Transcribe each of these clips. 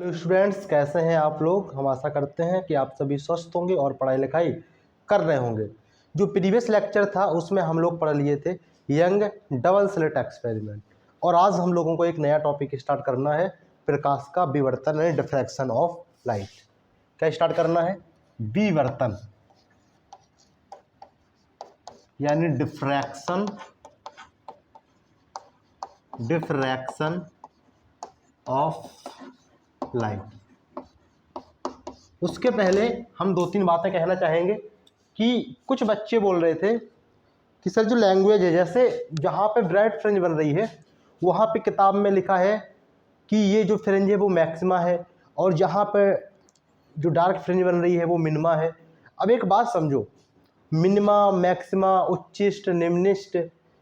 Hello students, कैसे हैं आप लोग। हम आशा करते हैं कि आप सभी स्वस्थ होंगे और पढ़ाई लिखाई कर रहे होंगे। जो प्रीवियस लेक्चर था उसमें हम लोग पढ़ लिए थे यंग डबल स्लिट एक्सपेरिमेंट, और आज हम लोगों को एक नया टॉपिक स्टार्ट करना है, प्रकाश का विवर्तन यानी डिफ्रैक्शन ऑफ लाइट। क्या स्टार्ट करना है? विवर्तन यानी डिफ्रैक्शन ऑफ लाइट। उसके पहले हम दो तीन बातें कहना चाहेंगे कि कुछ बच्चे बोल रहे थे कि सर जो लैंग्वेज है, जैसे जहाँ पे ब्राइट फ्रिंज बन रही है वहाँ पे किताब में लिखा है कि ये जो फ्रिंज है वो मैक्सिमा है, और जहाँ पे जो डार्क फ्रिंज बन रही है वो मिनिमा है। अब एक बात समझो, मिनिमा, मैक्सिमा, उच्चिष्ट, निम्निष्ट,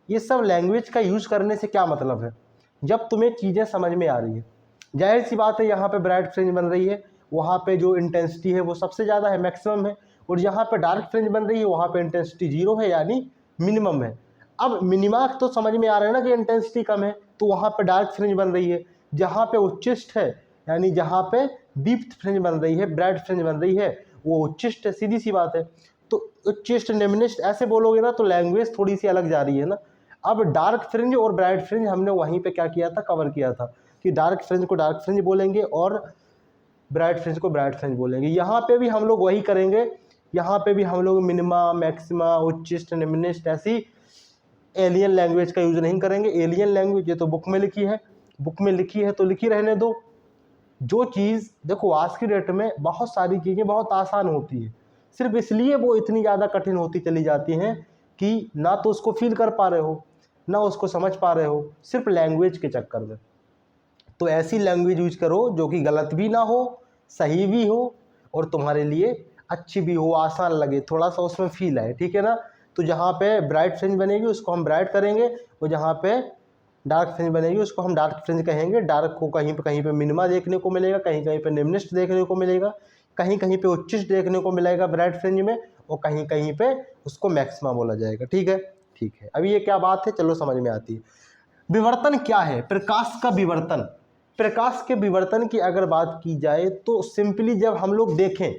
ये सब लैंग्वेज का यूज़ करने से क्या मतलब है? जब तुम्हें चीज़ें समझ में आ रही है। जाहिर सी बात है, यहाँ पे ब्राइट फ्रिंज बन रही है, वहाँ पे जो इंटेंसिटी है वो सबसे ज़्यादा है, मैक्सिमम है, और जहाँ पे डार्क फ्रिंज बन रही है वहाँ पे इंटेंसिटी 0 है यानी मिनिमम है। अब मिनिमा तो समझ में आ रहा है ना कि इंटेंसिटी कम है, तो वहाँ पे डार्क फ्रिंज बन रही है। जहाँ पे उच्चिष्ट है यानी जहाँ पे दीप्त फ्रिंज बन रही है, ब्राइट फ्रिंज बन रही है, वो उच्चिष्ट है, सीधी सी बात है। तो उच्चिष्ट, निम्निष्ट ऐसे बोलोगे ना तो लैंग्वेज थोड़ी सी अलग जा रही है ना। अब डार्क फ्रिंज और ब्राइट फ्रिंज हमने वहीं पे क्या किया था, कवर किया था कि डार्क फ्रिंज को डार्क फ्रिंज बोलेंगे और ब्राइट फ्रिंज को ब्राइट फ्रिंज बोलेंगे। यहाँ पे भी हम लोग वही करेंगे। यहाँ पे भी हम लोग मिनिमा, मैक्सिमा, उच्चिष्ट, निम्निष्ट ऐसी एलियन लैंग्वेज का यूज नहीं करेंगे। एलियन लैंग्वेज ये तो बुक में लिखी है, बुक में लिखी है तो लिखी रहने दो। जो चीज़ देखो, आज की डेट में बहुत सारी चीज़ें बहुत आसान होती है, सिर्फ इसलिए वो इतनी ज़्यादा कठिन होती चली जाती हैं कि ना तो उसको फील कर पा रहे हो, ना उसको समझ पा रहे हो, सिर्फ लैंग्वेज के चक्कर में। तो ऐसी लैंग्वेज यूज करो जो कि गलत भी ना हो, सही भी हो, और तुम्हारे लिए अच्छी भी हो, आसान लगे, थोड़ा सा उसमें फील आए, ठीक है ना। तो जहाँ पे ब्राइट फ्रिंज बनेगी उसको हम ब्राइट करेंगे, और जहाँ पे डार्क फ्रिंज बनेगी उसको हम डार्क फ्रिंज कहेंगे। डार्क को कहीं पे मिनिमा देखने को मिलेगा, कहीं कहीं पे निम्निष्ट देखने को मिलेगा, कहीं कहीं पे उच्चिष्ट देखने को मिलेगा ब्राइट फ्रिंज में, और कहीं कहीं पे उसको मैक्सिमा बोला जाएगा। ठीक है, ठीक है। अभी ये क्या बात है, चलो समझ में आती है। विवर्तन क्या है? प्रकाश का विवर्तन। प्रकाश के विवर्तन की अगर बात की जाए तो सिंपली जब हम लोग देखें,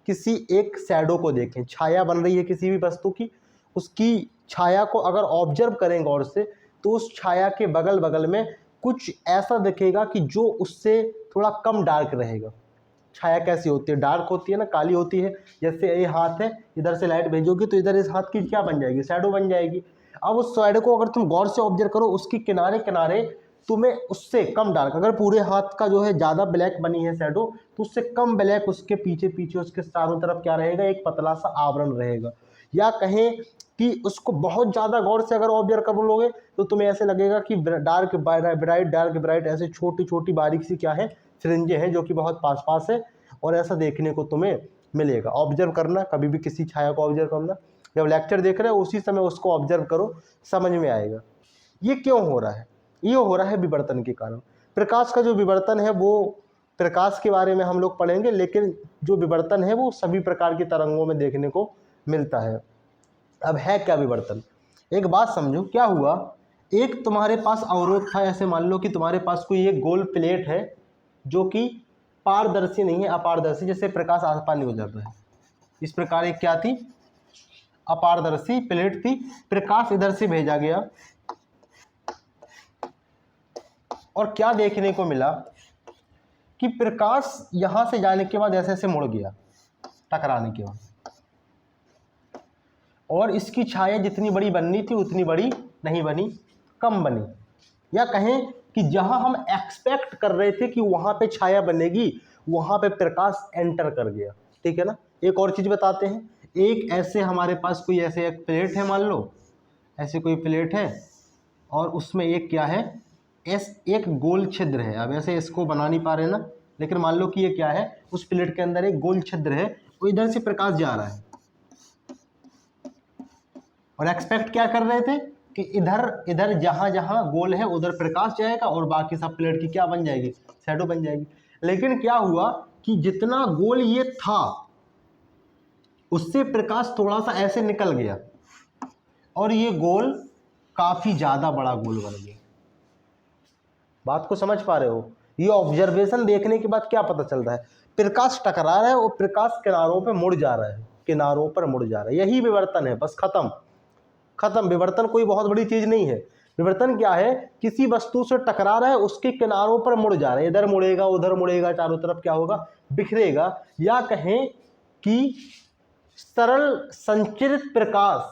किसी एक शैडो को देखें, छाया बन रही है किसी भी वस्तु की, उसकी छाया को अगर ऑब्जर्व करें गौर से, तो उस छाया के बगल बगल में कुछ ऐसा दिखेगा कि जो उससे थोड़ा कम डार्क रहेगा। छाया कैसी होती है? डार्क होती है ना, काली होती है। जैसे ये हाथ है, इधर से लाइट भेजोगी तो इधर इस हाथ की क्या बन जाएगी? शैडो बन जाएगी। अब उस शैडो को अगर तुम गौर से ऑब्जर्व करो, उसकी किनारे किनारे तुम्हें उससे कम डार्क, अगर पूरे हाथ का जो है ज़्यादा ब्लैक बनी है शैडो, तो उससे कम ब्लैक उसके पीछे पीछे उसके चारों तरफ क्या रहेगा, एक पतला सा आवरण रहेगा। या कहें कि उसको बहुत ज़्यादा गौर से अगर ऑब्जर्व कर लोगे तो तुम्हें ऐसे लगेगा कि डार्क ब्राइट, डार्क ब्राइट, ऐसे छोटी छोटी बारीक सी क्या है, फ्रिंजें हैं जो कि बहुत पास पास है, और ऐसा देखने को तुम्हें मिलेगा। ऑब्जर्व करना, कभी भी किसी छाया को ऑब्जर्व करना, जब लेक्चर देख रहे हो उसी समय उसको ऑब्जर्व करो, समझ में आएगा। ये क्यों हो रहा है? ये हो रहा है विवर्तन के कारण। प्रकाश का जो विवर्तन है वो, प्रकाश के बारे में हम लोग पढ़ेंगे, लेकिन जो विवर्तन है वो सभी प्रकार की तरंगों में देखने को मिलता है। अब है क्या विवर्तन? एक बात समझो, क्या हुआ, एक तुम्हारे पास अवरोध था। ऐसे मान लो कि तुम्हारे पास कोई एक गोल प्लेट है जो कि पारदर्शी नहीं है, अपारदर्शी, जैसे प्रकाश आस पास हो जाता है। इस प्रकार एक क्या थी, अपारदर्शी प्लेट थी। प्रकाश इधर से भेजा गया और क्या देखने को मिला कि प्रकाश यहां से जाने के बाद ऐसे ऐसे मुड़ गया टकराने के बाद, और इसकी छाया जितनी बड़ी बननी थी उतनी बड़ी नहीं बनी, कम बनी। या कहें कि जहां हम एक्सपेक्ट कर रहे थे कि वहां पे छाया बनेगी, वहां पे प्रकाश एंटर कर गया। ठीक है ना। एक और चीज बताते हैं, एक ऐसे हमारे पास कोई ऐसे एक प्लेट है, मान लो ऐसे कोई प्लेट है, और उसमें एक क्या है, एक गोल छिद्र है। अब ऐसे इसको बना नहीं पा रहे ना, लेकिन मान लो कि ये क्या है, उस प्लेट के अंदर एक गोल छिद्र है, वो इधर से प्रकाश जा रहा है, और एक्सपेक्ट क्या कर रहे थे कि इधर इधर जहां जहां गोल है उधर प्रकाश जाएगा और बाकी सब प्लेट की क्या बन जाएगी, शैडो बन जाएगी। लेकिन क्या हुआ कि जितना गोल ये था उससे प्रकाश थोड़ा सा ऐसे निकल गया, और ये गोल काफी ज्यादा बड़ा गोल बन गया। बात को समझ पा रहे हो? ये ऑब्जर्वेशन देखने के बाद क्या पता चल रहा है, प्रकाश टकरा रहा है और प्रकाश किनारों पे मुड़ जा रहा है, किनारों पर मुड़ जा रहा है, यही विवर्तन है, बस खत्म खत्म। विवर्तन कोई बहुत बड़ी चीज नहीं है। विवर्तन क्या है, किसी वस्तु से टकरा रहा है, उसके किनारों पर मुड़ जा रहा है, इधर मुड़ेगा उधर मुड़ेगा, चारों तरफ क्या होगा, बिखरेगा। या कहें कि सरल संचरित प्रकाश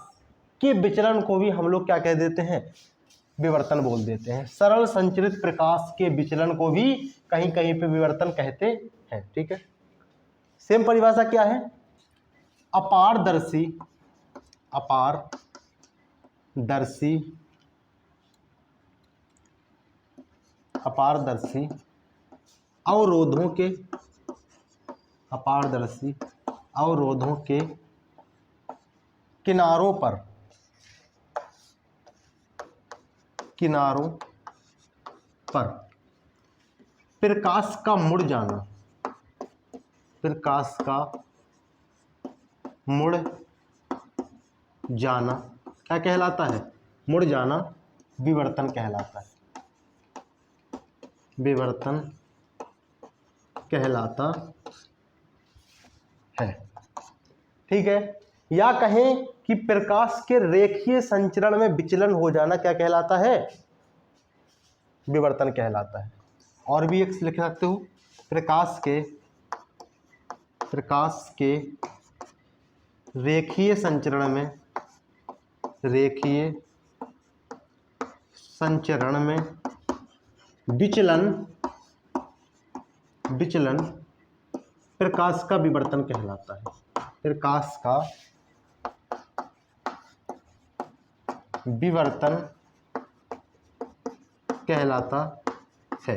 के विचलन को भी हम लोग क्या कह देते हैं, विवर्तन बोल देते हैं। सरल संचरित प्रकाश के विचलन को भी कहीं कहीं पे विवर्तन कहते हैं। ठीक है, सेम परिभाषा क्या है, अपारदर्शी अवरोधों के किनारों पर प्रकाश का मुड़ जाना क्या कहलाता है, मुड़ जाना विवर्तन कहलाता है, विवर्तन कहलाता है। ठीक है, या कहें कि प्रकाश के रेखीय संचरण में विचलन हो जाना क्या कहलाता है, विवर्तन कहलाता है। और भी एक लिख सकते हो, प्रकाश के रेखीय संचरण में विचलन प्रकाश का विवर्तन कहलाता है, प्रकाश का विवर्तन कहलाता है।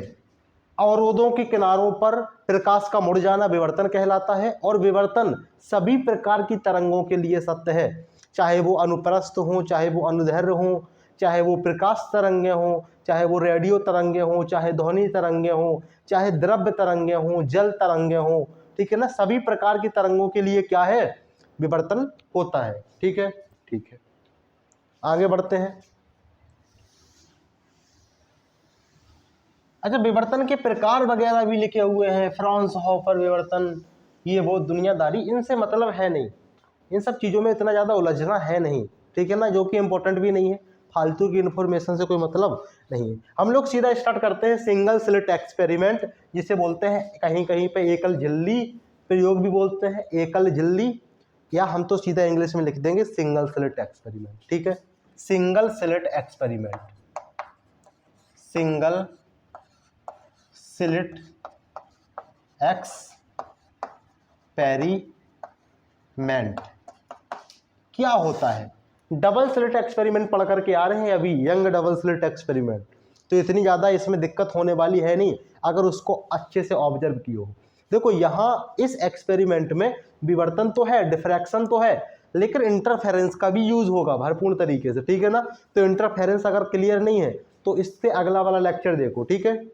अवरोधों के किनारों पर प्रकाश का मुड़ जाना विवर्तन कहलाता है। और विवर्तन सभी प्रकार की तरंगों के लिए सत्य है, चाहे वो अनुप्रस्थ हो, चाहे वो अनुदैर्घ्य हो, चाहे वो प्रकाश तरंगे हो, चाहे वो रेडियो तरंगे हो, चाहे ध्वनि तरंगे हो, चाहे द्रव्य तरंगे हो, जल तरंगे हो। ठीक है ना, सभी प्रकार की तरंगों के लिए क्या है, विवर्तन होता है। ठीक है, ठीक है, आगे बढ़ते हैं। अच्छा, विवर्तन के प्रकार वगैरह भी लिखे हुए हैं, फ्राउन्सहोफर विवर्तन, ये वो दुनियादारी, इनसे मतलब है नहीं, इन सब चीज़ों में इतना ज़्यादा उलझना है नहीं। ठीक है ना, जो कि इम्पोर्टेंट भी नहीं है, फालतू की इन्फॉर्मेशन से कोई मतलब नहीं है। हम लोग सीधा स्टार्ट करते हैं सिंगल स्लिट एक्सपेरिमेंट, जिसे बोलते हैं कहीं कहीं पे एकल झिल्ली प्रयोग भी बोलते हैं, एकल झिल्ली, या हम तो सीधा इंग्लिश में लिख देंगे सिंगल स्लिट एक्सपेरिमेंट। ठीक है, single slit experiment, single slit experiment क्या होता है। डबल स्लिट एक्सपेरिमेंट पढ़ करके आ रहे हैं अभी, यंग डबल स्लिट एक्सपेरिमेंट, तो इतनी ज़्यादा इसमें दिक्कत होने वाली है नहीं अगर उसको अच्छे से ऑब्जर्व किए हो। देखो यहाँ इस एक्सपेरिमेंट में विवर्तन तो है, डिफ्रैक्शन तो है, लेकिन इंटरफेरेंस का भी यूज होगा भरपूर तरीके से। ठीक है ना, तो इंटरफेरेंस अगर क्लियर नहीं है तो इससे अगला वाला लेक्चर देखो। ठीक है,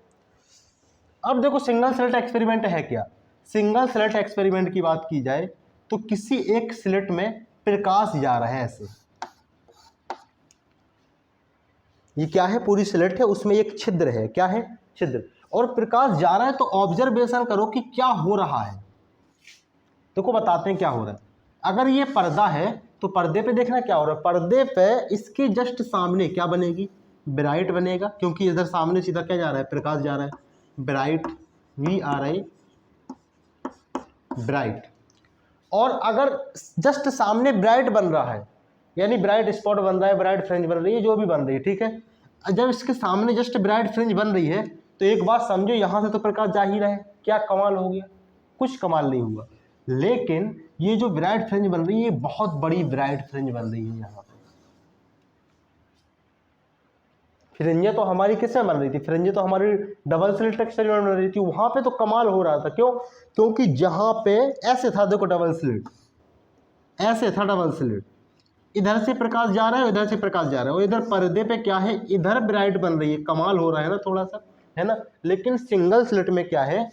अब देखो सिंगल स्लिट एक्सपेरिमेंट है क्या। सिंगल स्लिट एक्सपेरिमेंट की बात की जाए तो किसी एक स्लिट में प्रकाश जा रहा है, ऐसे ये क्या है, पूरी स्लिट है, उसमें एक छिद्र है, क्या है, छिद्र, और प्रकाश जा रहा है। तो ऑब्जर्वेशन करो कि क्या हो रहा है। देखो बताते हैं क्या हो रहा है। अगर ये पर्दा है तो पर्दे पे देखना क्या हो रहा है, पर्दे पे इसके जस्ट सामने क्या बनेगी, ब्राइट बनेगा, क्योंकि इधर सामने सीधा क्या जा रहा है, प्रकाश जा रहा है, ब्राइट, VRI ब्राइट। और अगर जस्ट सामने ब्राइट बन रहा है, यानी ब्राइट स्पॉट बन रहा है, ब्राइट फ्रिंज बन रही है, जो भी बन रही है, ठीक है, जब इसके सामने जस्ट ब्राइट फ्रिंज बन रही है तो एक बात समझो, यहाँ से तो प्रकाश जा ही रहा है, क्या कमाल हो गया, कुछ कमाल नहीं हुआ। लेकिन ये जो ब्राइट फ्रिंज बन रही है, बहुत बड़ी ब्राइट फ्रिंज बन रही है। यहाँ पे फ्रिंजें तो हमारी किसमें बन रही थी, फ्रिंजें तो हमारी डबल स्लिट एक्सपेरिमेंट बन रही थी, वहां पे तो कमाल हो रहा था। क्यों, क्योंकि जहां पे ऐसे था, देखो डबल स्लिट, ऐसे था डबल स्लिट, इधर से प्रकाश जा रहा है, इधर से प्रकाश जा रहा है, और इधर पर्दे पे क्या है, इधर ब्राइट बन रही है, कमाल हो रहा है ना थोड़ा सा, है ना। लेकिन सिंगल स्लिट में क्या है,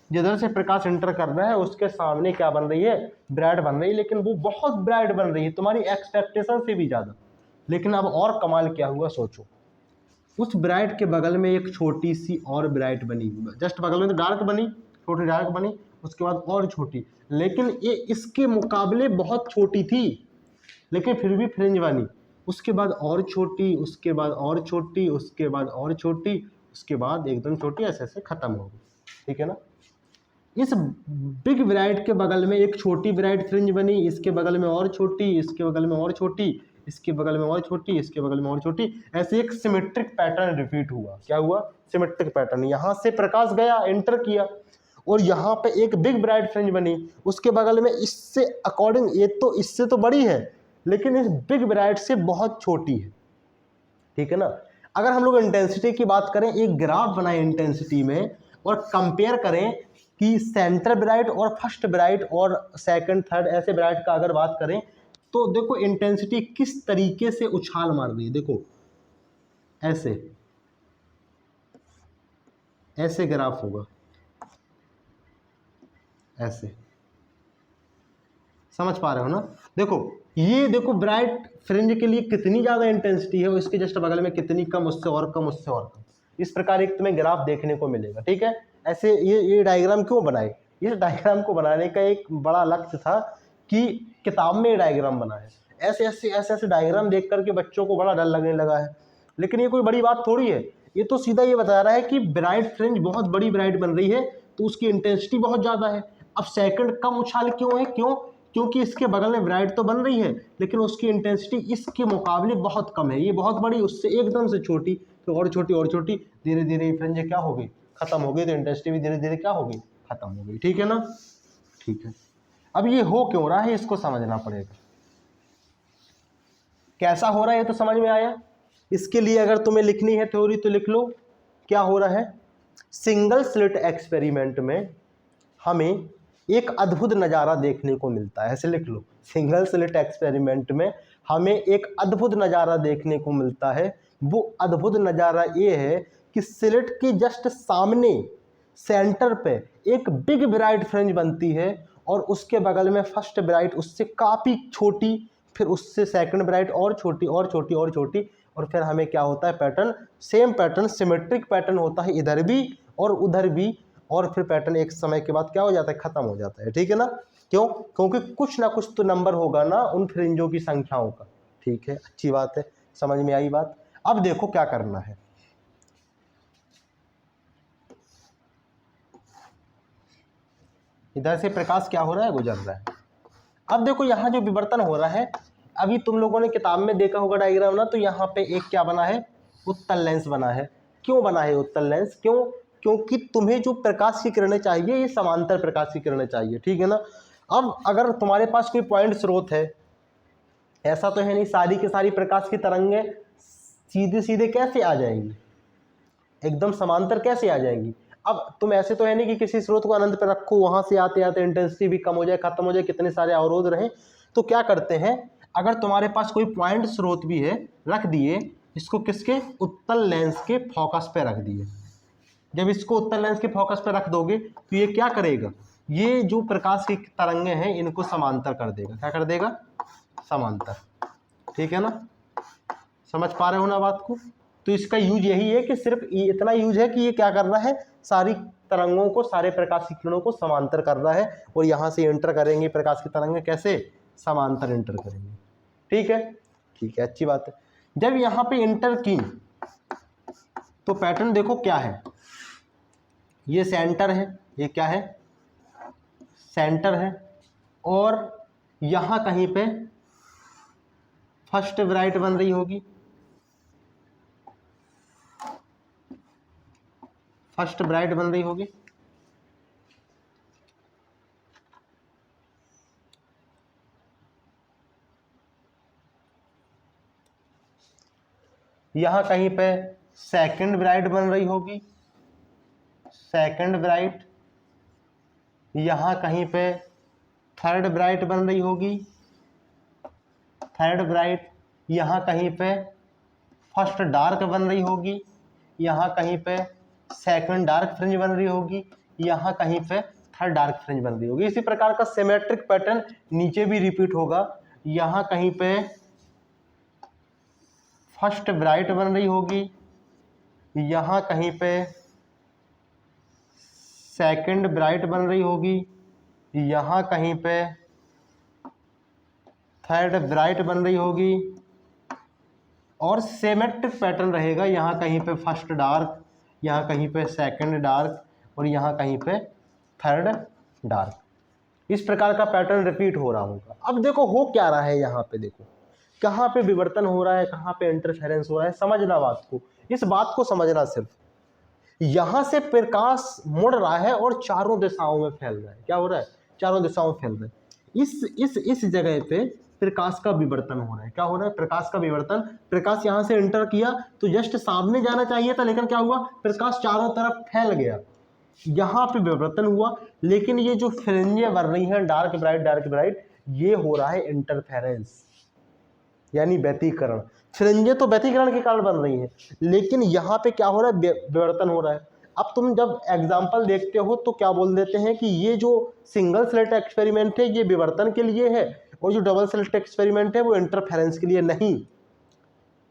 जिधर से प्रकाश एंटर कर रहा है उसके सामने क्या बन रही है, ब्राइट बन रही है, लेकिन वो बहुत ब्राइट बन रही है, तुम्हारी एक्सपेक्टेशन से भी ज़्यादा। लेकिन अब और कमाल क्या हुआ सोचो, उस ब्राइट के बगल में एक छोटी सी और ब्राइट बनी, जस्ट बगल में तो डार्क बनी, छोटी डार्क बनी, उसके बाद और छोटी, लेकिन ये इसके मुकाबले बहुत छोटी थी, लेकिन फिर भी फ्रिंज बनी। उसके बाद और छोटी, उसके बाद और छोटी, उसके बाद और छोटी, उसके बाद एकदम छोटी, ऐसे ऐसे खत्म हो गई। ठीक है ना। इस बिग ब्राइट के बगल में एक छोटी ब्राइट फ्रिंज बनी, इसके बगल में और छोटी, इसके बगल में और छोटी, इसके बगल में और छोटी, इसके बगल में और छोटी, ऐसे एक सिमेट्रिक पैटर्न रिपीट हुआ। क्या हुआ? Symmetric pattern. यहाँ से प्रकाश गया, एंटर किया, और यहाँ पे एक बिग ब्राइट फ्रिंज बनी, उसके बगल में इससे अकॉर्डिंग, ये तो इससे तो बड़ी है लेकिन इस बिग ब्राइट से बहुत छोटी है। ठीक है ना। अगर हम लोग इंटेंसिटी की बात करें, एक ग्राफ बनाए इंटेंसिटी में और कंपेयर करें कि सेंटर ब्राइट और फर्स्ट ब्राइट और सेकंड थर्ड ऐसे ब्राइट का अगर बात करें, तो देखो इंटेंसिटी किस तरीके से उछाल मार रही है। देखो ऐसे ऐसे ग्राफ होगा, ऐसे, समझ पा रहे हो ना। देखो ये देखो ब्राइट फ्रिंज के लिए कितनी ज़्यादा इंटेंसिटी है और इसके जस्ट बगल में कितनी कम, उससे और कम, उससे और कम। इस प्रकार एक तुम्हें ग्राफ देखने को मिलेगा। ठीक है। ऐसे ये डायग्राम क्यों बनाए? इस डायग्राम को बनाने का एक बड़ा लक्ष्य था कि किताब में ये डायग्राम बना है। ऐसे ऐसे ऐसे ऐसे डायग्राम देख करके बच्चों को बड़ा डर लगने लगा है, लेकिन ये कोई बड़ी बात थोड़ी है। ये तो सीधा ये बता रहा है कि ब्राइट फ्रिंज बहुत बड़ी ब्राइट बन रही है तो उसकी इंटेंसिटी बहुत ज़्यादा है। अब सेकंड कम उछाल क्यों है? क्योंकि इसके बगल में ब्राइट तो बन रही है लेकिन उसकी इंटेंसिटी इसके मुकाबले बहुत कम है। ये बहुत बड़ी, उससे एकदम से छोटी, तो और छोटी और छोटी, धीरे धीरे ये फ्रिंज क्या हो गई? खत्म हो गई। तो इंटेंसिटी भी धीरे धीरे क्या हो गई? खत्म हो गई। ठीक है ना। ठीक है। अब ये हो क्यों रहा है इसको समझना पड़ेगा। कैसा हो रहा है ये तो समझ में आया। इसके लिए अगर तुम्हें लिखनी है थ्योरी तो लिख लो। क्या हो रहा है? सिंगल स्लिट एक्सपेरिमेंट में हमें एक अद्भुत नज़ारा देखने को मिलता है। ऐसे लिख लो, सिंगल स्लिट एक्सपेरिमेंट में हमें एक अद्भुत नज़ारा देखने को मिलता है। वो अद्भुत नज़ारा ये है कि स्लिट के जस्ट सामने सेंटर पे एक बिग ब्राइट फ्रिंज बनती है और उसके बगल में फर्स्ट ब्राइट उससे काफ़ी छोटी, फिर उससे सेकंड ब्राइट और छोटी और छोटी और छोटी, और फिर हमें क्या होता है? Pattern, same pattern, symmetric pattern होता है इधर भी और उधर भी, और फिर पैटर्न एक समय के बाद क्या हो जाता है? खत्म हो जाता है। ठीक है ना। क्यों? क्योंकि कुछ ना कुछ तो नंबर होगा ना उन फ्रिंजों की संख्याओं का। ठीक है, अच्छी बात है, समझ में आई बात। अब देखो क्या करना है। इधर से प्रकाश क्या हो रहा है? गुजर रहा है। अब देखो यहाँ जो विवर्तन हो रहा है, अभी तुम लोगों ने किताब में देखा होगा डायग्राम ना, तो यहाँ पे एक क्या बना है? उत्तल लेंस बना है। क्यों बना है उत्तल लेंस? क्यों? क्योंकि तुम्हें जो प्रकाश की किरणें चाहिए ये समांतर प्रकाश की किरणें चाहिए। ठीक है ना। अब अगर तुम्हारे पास कोई पॉइंट स्रोत है, ऐसा तो है नहीं सारी की सारी प्रकाश की तरंगें सीधे सीधे कैसे आ जाएंगी? एकदम समांतर कैसे आ जाएंगी? अब तुम ऐसे तो है नहीं कि किसी स्रोत को अनंत पर रखो, वहां से आते आते इंटेंसिटी भी कम हो जाए, खत्म हो जाए, कितने सारे अवरोध रहे। तो क्या करते हैं, अगर तुम्हारे पास कोई पॉइंट स्रोत भी है, रख दिए इसको किसके? उत्तल लेंस के फोकस पे रख दिए। जब इसको उत्तल लेंस के फोकस पे रख दोगे तो ये क्या करेगा? ये जो प्रकाश की तरंगें हैं इनको समांतर कर देगा। क्या कर देगा? समांतर। ठीक है ना। समझ पा रहे हो ना बात को। तो इसका यूज यही है कि सिर्फ इतना यूज है कि ये क्या कर रहा है? सारी तरंगों को, सारे प्रकाश की किरणों को समांतर कर रहा है, और यहाँ से एंटर करेंगे प्रकाश की तरंगें कैसे? समांतर एंटर करेंगे। ठीक है। ठीक है, अच्छी बात है। जब यहाँ पे एंटर की तो पैटर्न देखो क्या है, ये सेंटर है, ये क्या है? सेंटर है, और यहाँ कहीं पे फर्स्ट ब्राइट बन रही होगी, फर्स्ट ब्राइट बन रही होगी। यहाँ कहीं पे सेकंड ब्राइट बन रही होगी, सेकंड ब्राइट। यहाँ कहीं पे थर्ड ब्राइट बन रही होगी, थर्ड ब्राइट। यहाँ कहीं पे फर्स्ट डार्क बन रही होगी, यहाँ कहीं पे सेकंड डार्क फ्रिंज बन रही होगी, यहाँ कहीं पे थर्ड डार्क फ्रिंज बन रही होगी। इसी प्रकार का सिमेट्रिक पैटर्न नीचे भी रिपीट होगा। यहाँ कहीं पे फर्स्ट ब्राइट बन रही होगी, यहाँ कहीं पे सेकंड ब्राइट बन रही होगी, यहाँ कहीं पे थर्ड ब्राइट बन रही होगी, और सिमेट्रिक पैटर्न रहेगा, यहाँ कहीं पे फर्स्ट डार्क, यहाँ कहीं पे सेकंड डार्क, और यहाँ कहीं पे थर्ड डार्क। इस प्रकार का पैटर्न रिपीट हो रहा होगा। अब देखो हो क्या रहा है, यहाँ पे देखो कहाँ पे विवर्तन हो रहा है, कहाँ पे इंटरफेरेंस हो रहा है, समझना बात को, इस बात को समझना। सिर्फ यहाँ से प्रकाश मुड़ रहा है और चारों दिशाओं में फैल रहा है। क्या हो रहा है? चारों दिशाओं में फैल रहा है। इस जगह पे प्रकाश का विवर्तन हो रहा है। क्या हो रहा है? प्रकाश का विवर्तन। प्रकाश यहाँ से एंटर किया तो जस्ट सामने जाना चाहिए था, लेकिन क्या हुआ? प्रकाश चारों तरफ फैल गया, यहाँ पे विवर्तन हुआ। लेकिन ये जो फ्रिंजें बन रही हैं डार्क ब्राइट, ये हो रहा है इंटरफेरेंस, यानी व्यतिकरण। फ्रिंजें तो व्यतिकरण के कारण बन रही हैं, लेकिन यहाँ पे क्या हो रहा है? विवर्तन हो रहा है। अब तुम जब एग्जाम्पल देखते हो तो क्या बोल देते हैं कि ये जो सिंगल स्लिट एक्सपेरिमेंट है ये विवर्तन के लिए है, और जो डबल स्लिट एक्सपेरिमेंट है वो इंटरफेरेंस के लिए।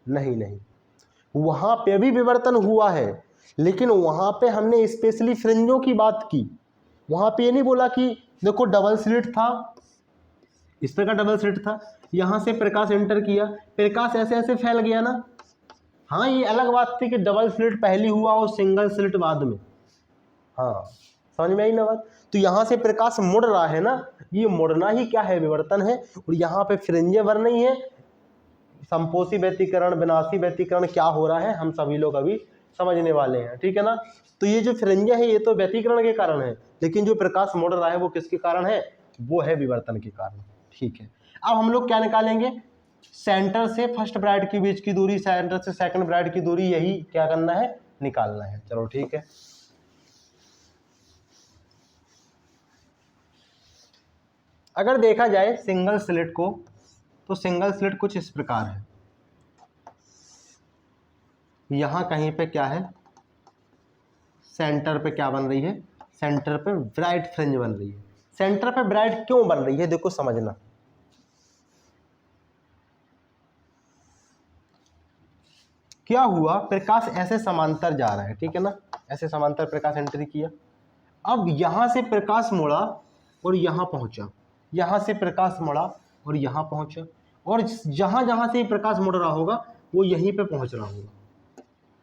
नहीं, वहाँ पे भी विवर्तन हुआ है, लेकिन वहाँ पे हमने स्पेशली फ्रिंजों की बात की। वहाँ पे ये नहीं बोला कि देखो डबल स्लिट था, इस तरह का डबल स्लिट था, यहाँ से प्रकाश एंटर किया, प्रकाश ऐसे ऐसे फैल गया ना। हाँ, ये अलग बात थी कि डबल स्लिट पहले हुआ और सिंगल स्लिट बाद में। हाँ, समझ में आई ना बात? तो यहाँ से प्रकाश मुड़ रहा है ना, ये मुड़ना ही क्या है? विवर्तन है। और यहाँ पे फ्रिंजें बन रही हैं, संपोषी व्यतिकरण, विनाशी व्यतिकरण क्या हो रहा है हम सभी लोग अभी समझने वाले हैं, ठीक है ना। तो ये जो फ्रिंजें है ये तो व्यतिकरण के कारण है, लेकिन जो प्रकाश मुड़ रहा है वो किसके कारण है? वो है विवर्तन के कारण, ठीक है। अब हम लोग क्या निकालेंगे? सेंटर से फर्स्ट ब्राइट के बीच की दूरी, सेंटर से सेकंड ब्राइट की दूरी, यही क्या करना है? निकालना है। चलो ठीक है। अगर देखा जाए सिंगल स्लिट को, तो सिंगल स्लिट कुछ इस प्रकार है। यहाँ कहीं पे क्या है? सेंटर पे क्या बन रही है? सेंटर पे ब्राइट फ्रिंज बन रही है। सेंटर पे ब्राइट क्यों बन रही है? देखो समझना। क्या हुआ? प्रकाश ऐसे समांतर जा रहा है, ठीक है ना, ऐसे समांतर प्रकाश एंट्री किया। अब यहां से प्रकाश मुड़ा और यहां पहुंचा, यहां से प्रकाश मुड़ा और यहां पहुंचा, और जहां जहां से प्रकाश मुड़ रहा होगा वो यहीं पे पहुंच रहा होगा।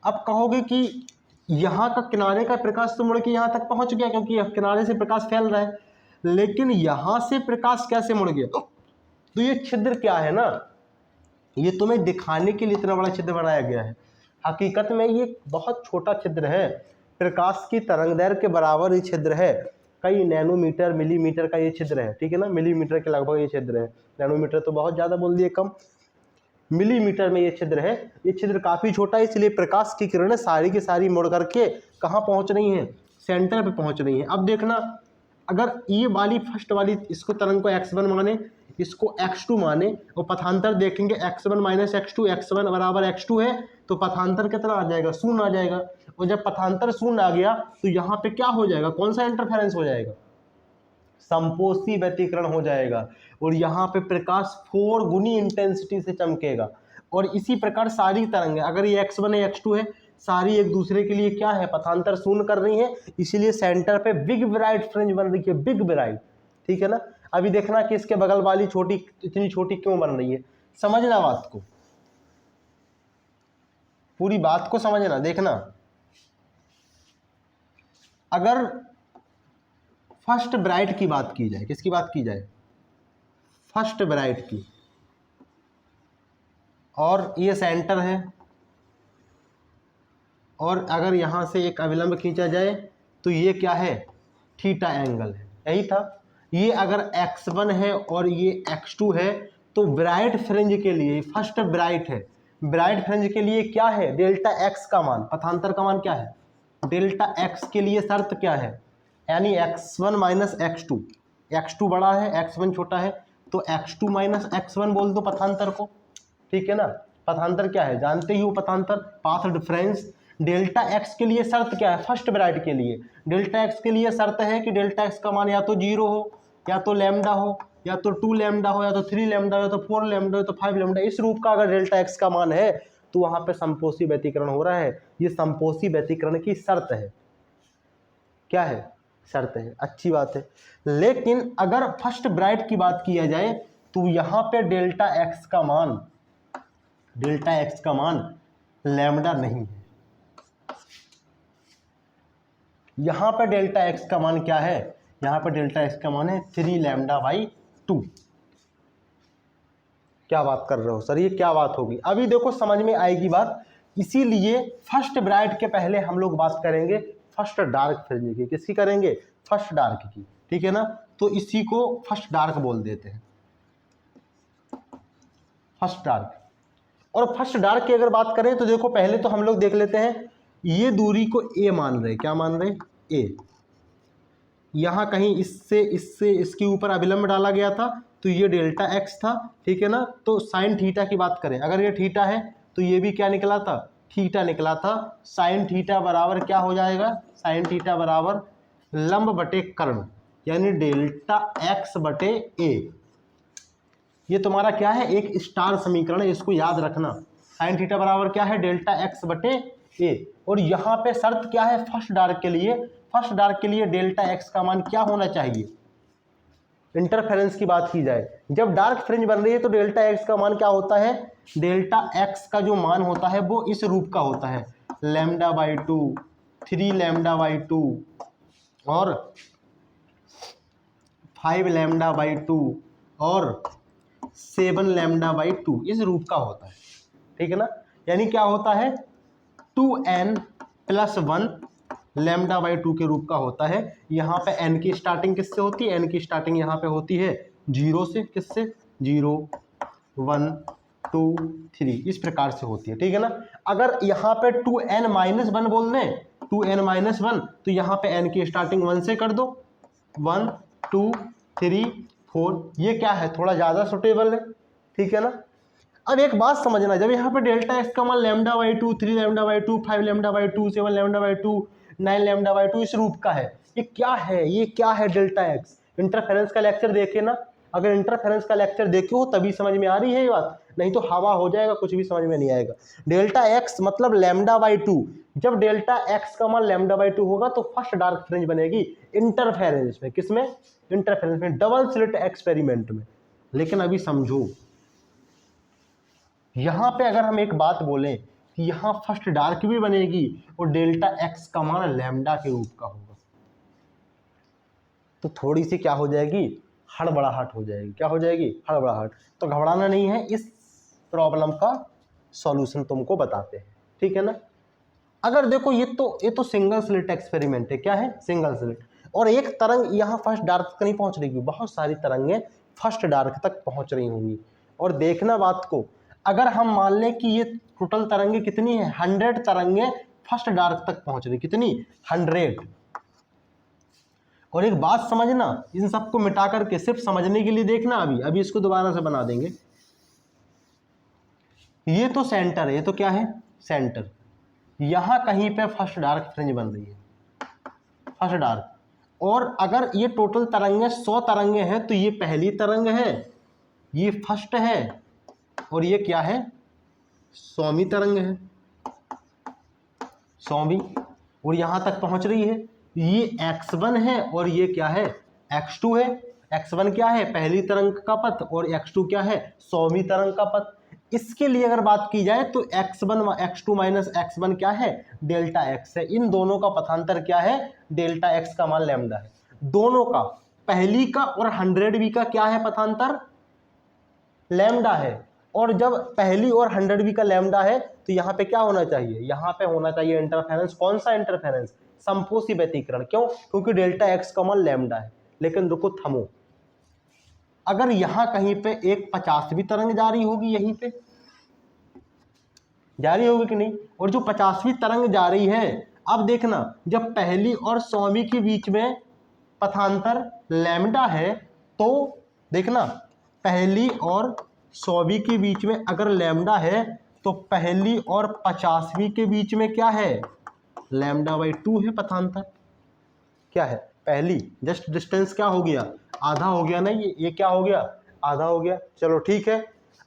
अब कहोगे कि यहाँ का किनारे का प्रकाश तो मुड़ के यहाँ तक पहुंच गया, क्योंकि किनारे से प्रकाश फैल रहा है, लेकिन यहाँ से प्रकाश कैसे मुड़ गया? तो ये छिद्र क्या है ना, ये तुम्हें दिखाने के लिए इतना बड़ा छिद्र बनाया गया है। हकीकत में ये बहुत छोटा छिद्र है, प्रकाश की तरंगदैर्घ्य के बराबर ही छिद्र है। कई नैनोमीटर मिलीमीटर का ये छिद्र है, ठीक है ना, मिलीमीटर के लगभग ये छिद्र है। नैनोमीटर तो बहुत ज़्यादा बोल दिए, कम, मिलीमीटर में ये छिद्र है। ये छिद्र काफ़ी छोटा है, इसलिए प्रकाश की किरणें सारी की सारी मुड़ करके कहाँ पहुँच रही हैं? सेंटर पे पहुँच रही हैं। अब देखना, अगर ये वाली फर्स्ट वाली इसको तरंग को x1 माने, इसको x2 माने, और पथांतर देखेंगे x1 माइनस x2, x1 बराबर x2 है, तो पथांतर कितना आ जाएगा? शून्य आ जाएगा। और जब पथांतर शून्य आ गया तो यहाँ पे क्या हो जाएगा? कौन सा इंटरफेरेंस हो जाएगा? संपोषी व्यतिकरण हो जाएगा, और यहाँ पे प्रकाश 4 गुनी इंटेंसिटी से चमकेगा। और इसी प्रकार सारी तरंगें, अगर ये x1 है x2 है, सारी एक दूसरे के लिए क्या है? पथांतर शून्य कर रही है, इसीलिए सेंटर पे बिग ब्राइट फ्रिंज बन रही है, बिग ब्राइट, ठीक है ना। अभी देखना कि इसके बगल वाली छोटी इतनी छोटी क्यों बन रही है, समझना बात को, पूरी बात को समझना। देखना, अगर फर्स्ट ब्राइट की बात की जाए, किसकी बात की जाए? फर्स्ट ब्राइट की, और ये सेंटर है, और अगर यहाँ से एक अविलंब खींचा जाए तो ये क्या है? थीटा एंगल है, यही था। ये अगर x1 है और ये x2 है, तो ब्राइट फ्रिंज के लिए, फर्स्ट ब्राइट है, ब्राइट फ्रिंज के लिए क्या है? डेल्टा x का मान, पथांतर का मान क्या है? डेल्टा x के लिए शर्त क्या है? यानी x1 माइनस x2, x2 बड़ा है x1 छोटा है, तो x2 माइनस x1 बोल दो पथांतर को, ठीक है ना। पथांतर क्या है? जानते ही हो पथांतर, पाथ डिफरेंस। डेल्टा x के लिए शर्त क्या है? फर्स्ट ब्राइट के लिए डेल्टा x के लिए शर्त है कि डेल्टा x का मान या तो 0 हो, या तो लैम्डा हो, या तो 2 लैम्डा हो, या तो 3 लैम्डा हो, या तो 4 लैम्डा हो, या तो 5 लैम्डा। इस रूप का अगर डेल्टा x का मान है तो वहाँ पे समपोषी व्यतिकरण हो रहा है। ये समपोषी व्यतिकरण की शर्त है। क्या है? शर्त है। अच्छी बात है। लेकिन अगर फर्स्ट ब्राइट की बात किया जाए तो यहाँ पे डेल्टा एक्स का मान लैम्डा नहीं है। यहाँ पे डेल्टा एक्स का मान क्या है? यहाँ पे डेल्टा एक्स का मान है 3 λ/2। क्या बात कर रहे हो सर, ये क्या बात होगी? अभी देखो समझ में आएगी बात। इसीलिए फर्स्ट ब्राइट के पहले हम लोग बात करेंगे फर्स्ट डार्क फ्रिंज की। किसकी करेंगे? फर्स्ट डार्क की। ठीक है ना? तो इसी को फर्स्ट डार्क बोल देते हैं, फर्स्ट डार्क। और फर्स्ट डार्क की अगर बात करें तो देखो पहले तो हम लोग देख लेते हैं, ये दूरी को ए मान रहे। क्या मान रहे? ए। यहाँ कहीं इससे इसके ऊपर अभिलंब डाला गया था तो ये डेल्टा एक्स था। ठीक है ना? तो साइन थीटा की बात करें, अगर ये थीटा है तो ये भी क्या निकला था? थीटा निकला था। साइन थीटा बराबर क्या हो जाएगा? साइन थीटा बराबर लंब बटे कर्ण, यानी डेल्टा एक्स बटे ए। ये तुम्हारा क्या है? एक स्टार समीकरण है, इसको याद रखना। साइन थीटा बराबर क्या है? डेल्टा एक्स बटे ए। और यहाँ पे शर्त क्या है फर्स्ट डार्क के लिए? फर्स्ट डार्क के लिए डेल्टा एक्स का मान क्या होना चाहिए? इंटरफेरेंस की बात की जाए, जब डार्क फ्रिंज बन रही है तो डेल्टा एक्स का मान क्या होता है? डेल्टा एक्स का जो मान होता है वो इस रूप का होता है, λ/2, 3 λ/2 और 5 λ/2 और 7 λ/2, इस रूप का होता है। ठीक है ना? यानी क्या होता है? 2n + 1 λ/2 के रूप का होता है। यहाँ पे n की स्टार्टिंग किससे होती है? n की स्टार्टिंग यहाँ पे होती है 0 से। किससे? 0, 1, 2, 3, इस प्रकार से होती है। ठीक है ना? अगर यहाँ पे 2n-1 बोल दें, 2n-1, तो यहाँ पे n की स्टार्टिंग 1 से कर दो। 1, 2, 3, 4, ये क्या है? थोड़ा ज़्यादा सुटेबल है। ठीक है ना? अब एक बात समझना, जब यहाँ पे डेल्टा एक्स का मान λ/2, 3 λ/2, 5 λ/2, 7 λ/2, 9 λ/2 इस रूप का है, ये क्या है? ये क्या है डेल्टा एक्स? इंटरफेरेंस का लेक्चर देखे ना, अगर इंटरफेरेंस का लेक्चर देखे हो तभी समझ में आ रही है ये बात, नहीं तो हवा हो जाएगा, कुछ भी समझ में नहीं आएगा। डेल्टा एक्स मतलब λ/2। जब डेल्टा एक्स का मान λ/2 होगा तो फर्स्ट डार्क फ्रिंज बनेगी इंटरफेरेंस में। किसमें? इंटरफेरेंस में, डबल स्लिट एक्सपेरिमेंट में। लेकिन अभी समझो, यहाँ पे अगर हम एक बात बोलें कि यहाँ फर्स्ट डार्क भी बनेगी और डेल्टा एक्स का मान लैम्डा के रूप का होगा, तो थोड़ी सी क्या हो जाएगी? हड़बड़ाहट हो जाएगी। क्या हो जाएगी? हड़बड़ाहट। तो घबराना नहीं है, इस प्रॉब्लम का सॉल्यूशन तुमको बताते हैं। ठीक है ना? अगर देखो ये तो सिंगल स्लिट एक्सपेरिमेंट है। क्या है? Single slit. और एक तरंग यहाँ फर्स्ट डार्क तक नहीं पहुँच रही, बहुत सारी तरंगें फर्स्ट डार्क तक पहुँच रही होंगी। और देखना बात को, अगर हम मान लें कि ये टोटल तरंगें कितनी है? 100 तरंगें फर्स्ट डार्क तक पहुँच रही। कितनी? 100। और एक बात समझना, इन सबको मिटा करके सिर्फ समझने के लिए देखना। अभी इसको दोबारा से बना देंगे। ये तो सेंटर है, ये तो क्या है? सेंटर। यहाँ कहीं पे फर्स्ट डार्क फ्रिंज बन रही है, फर्स्ट डार्क। और अगर ये टोटल तरंगें 100 तरंगें हैं तो ये पहली तरंग है, ये फर्स्ट है, और ये क्या है? 100वीं तरंग है, 100वीं। और यहाँ तक पहुँच रही है। ये x1 है और ये क्या है? x2 है। x1 क्या है? पहली तरंग का पथ, और x2 क्या है? 100वीं तरंग का पथ। इसके लिए अगर बात की जाए तो x1 x2 - x1 क्या है? डेल्टा x है। इन दोनों का पथांतर क्या है? डेल्टा x का मान लैम्डा है। दोनों का, पहली का और 100वीं का क्या है पथांतर? लैम्डा है। और जब पहली और 100वीं का लैम्डा है तो यहाँ पे क्या होना चाहिए? यहाँ पे होना चाहिए इंटरफेरेंस। कौन सा इंटरफेरेंस? समपोषी व्यतिकरण। क्यों? क्योंकि डेल्टा एक्स का मान लैम्डा है। लेकिन रुको, थमो, अगर यहाँ कहीं पे एक 50वीं तरंग जा रही होगी, यहीं पे जा रही होगी कि नहीं? और जो 50वीं तरंग जा रही है, अब देखना, जब पहली और 100वीं के बीच में पथांतर लैम्डा है तो देखना, पहली और 100वीं के बीच में अगर लैम्डा है तो पहली और 50वीं के बीच में क्या है? λ/2 है पथांतर। क्या है? पहली जस्ट डिस्टेंस क्या हो गया? आधा हो गया ना। ये क्या हो गया? आधा हो गया। चलो ठीक है।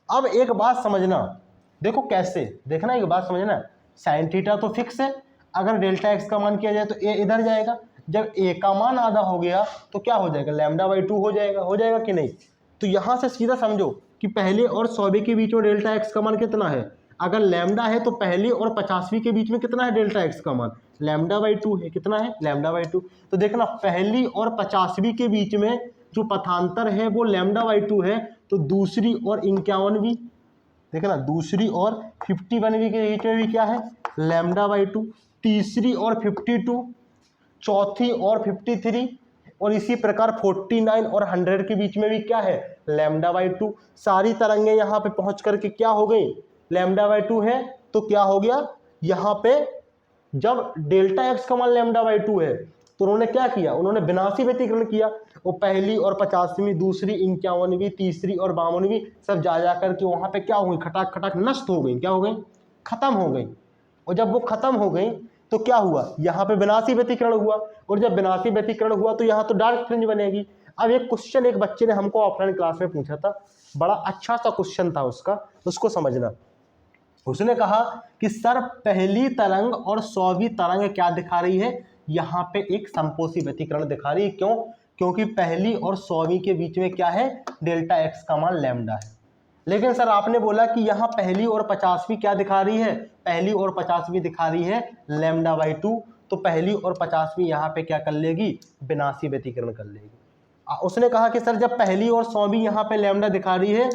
अब एक बात समझना, देखो कैसे, देखना एक बात समझना, साइन थीटा तो फिक्स है, अगर डेल्टा एक्स का मान किया जाए तो ए इधर जाएगा, जब ए का मान आधा हो गया तो क्या हो जाएगा, λ/2 हो जाएगा कि नहीं। तो यहाँ से सीधा समझो कि पहले और 100वीं के बीच में डेल्टा एक्स का मान कितना है, अगर लैम्डा है तो पहली और 50वीं के बीच में कितना है डेल्टा एक्स का मान, λ/2 है, कितना है λ/2। तो देखना पहली और 50वीं के बीच में जो पथांतर है वो λ/2 है, तो दूसरी और 51वीं, देखना दूसरी और 51वीं के बीच में भी क्या है λ/2, तीसरी और 52, चौथी और 53, और इसी प्रकार 49 और 100 के बीच में भी क्या है λ/2। सारी तरंगें यहाँ पे पहुंच करके क्या हो गई, λ/2 है, तो क्या हो गया यहाँ पे, जब डेल्टा एक्स का मान λ/2 है तो उन्होंने क्या किया, उन्होंने विनाशी व्यतिकरण किया, वो पहली और 50वीं, दूसरी 51वीं, तीसरी और 52वीं सब जा करके वहां पे क्या हो गई, खटाक खटाक नष्ट हो गई, क्या हो गई, खत्म हो गई। और जब वो खत्म हो गई तो क्या हुआ, यहाँ पे विनाशी व्यतिकरण हुआ, और जब विनाशी व्यतिकरण हुआ तो यहाँ तो डार्क फ्रिंज बनेगी। अब एक क्वेश्चन एक बच्चे ने हमको ऑफलाइन क्लास में पूछा था, बड़ा अच्छा सा क्वेश्चन था उसका, उसको समझना। उसने कहा कि सर पहली तरंग और 100वीं तरंग क्या दिखा रही है, यहाँ पे एक संपोषी व्यतिकरण दिखा रही है। क्यों, क्योंकि पहली और 100वीं के बीच में क्या है, डेल्टा एक्स का मान लैम्डा है। लेकिन सर आपने बोला कि यहाँ पहली और 50वीं क्या दिखा रही है, पहली और 50वीं दिखा रही है λ/2, तो पहली और 50वीं यहाँ पे क्या कर लेगी, विनाशी व्यतिकरण कर लेगी। उसने कहा कि सर जब पहली और 100वीं यहाँ पे लैम्डा दिखा रही है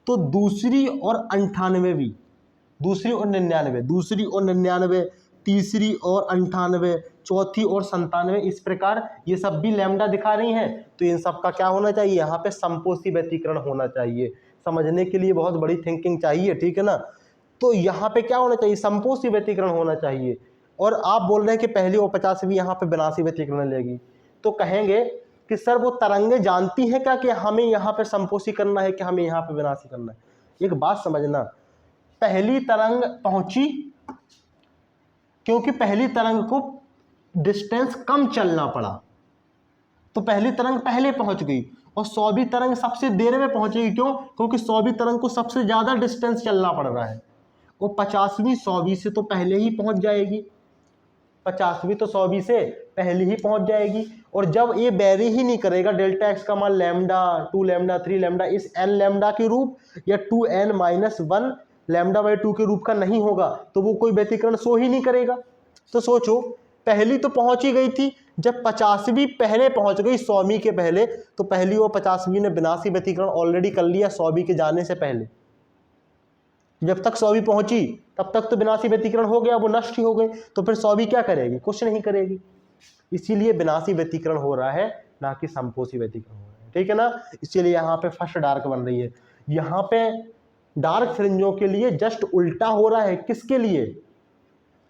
तो दूसरी और 98वीं, दूसरी और 99, दूसरी और 99, तीसरी और 98, चौथी और 97, इस प्रकार ये सब भी लैम्डा दिखा रही हैं, तो इन सब का क्या होना चाहिए, यहाँ पे संपोषी व्यतिकरण होना चाहिए। समझने के लिए बहुत बड़ी थिंकिंग चाहिए, ठीक है ना। तो यहाँ पे क्या होना चाहिए, संपोषी व्यतिकरण होना चाहिए। और आप बोल रहे हैं कि पहली और 50वीं यहाँ पे विनाशी व्यतिकरण लेगी, तो कहेंगे कि सर वो तरंगे जानती हैं क्या कि हमें यहाँ पे संपोषी करना है कि हमें यहाँ पे विनाशी करना है। एक बात समझना, पहली तरंग पहुंची क्योंकि पहली तरंग को डिस्टेंस कम चलना पड़ा, तो पहली तरंग पहले पहुंच गई, और 100वीं तरंग सबसे देर में पहुंचेगी। क्यों, क्योंकि 100वीं तरंग को सबसे ज्यादा डिस्टेंस चलना पड़ रहा है, और 50वीं 100वीं से तो पहले ही पहुंच जाएगी, 50वीं तो 100वीं से पहले ही पहुंच जाएगी। और जब ये वेरी ही नहीं करेगा, डेल्टा एक्स का मान लैम्डा 2 लैम्डा 3 लैम्डा इस n लैम्डा के रूप या 2n-1 λ/2 के रूप का नहीं होगा, तो वो कोई व्यतिकरण शो ही नहीं करेगा। तो सोचो पहली तो पहुंच ही गई थी, जब 50वीं पहले पहुंच गई 100वीं के पहले, तो पहली और 50वीं ने विनाशी व्यतिकरण ऑलरेडी कर लिया 100वीं के जाने से पहले। जब तक 100वीं पहुंची तब तक तो विनाशी व्यतिकरण हो गया, वो नष्ट ही हो गई, तो फिर 100वीं क्या करेगी, कुछ नहीं करेगी। इसीलिए विनाशी व्यतिकरण हो रहा है, ना कि संपोषी व्यतिकरण हो रहा है, ठीक है ना। इसीलिए यहाँ पे फर्स्ट डार्क बन रही है, यहाँ पे डार्क फ्रिंजों के लिए जस्ट उल्टा हो रहा है, किसके लिए,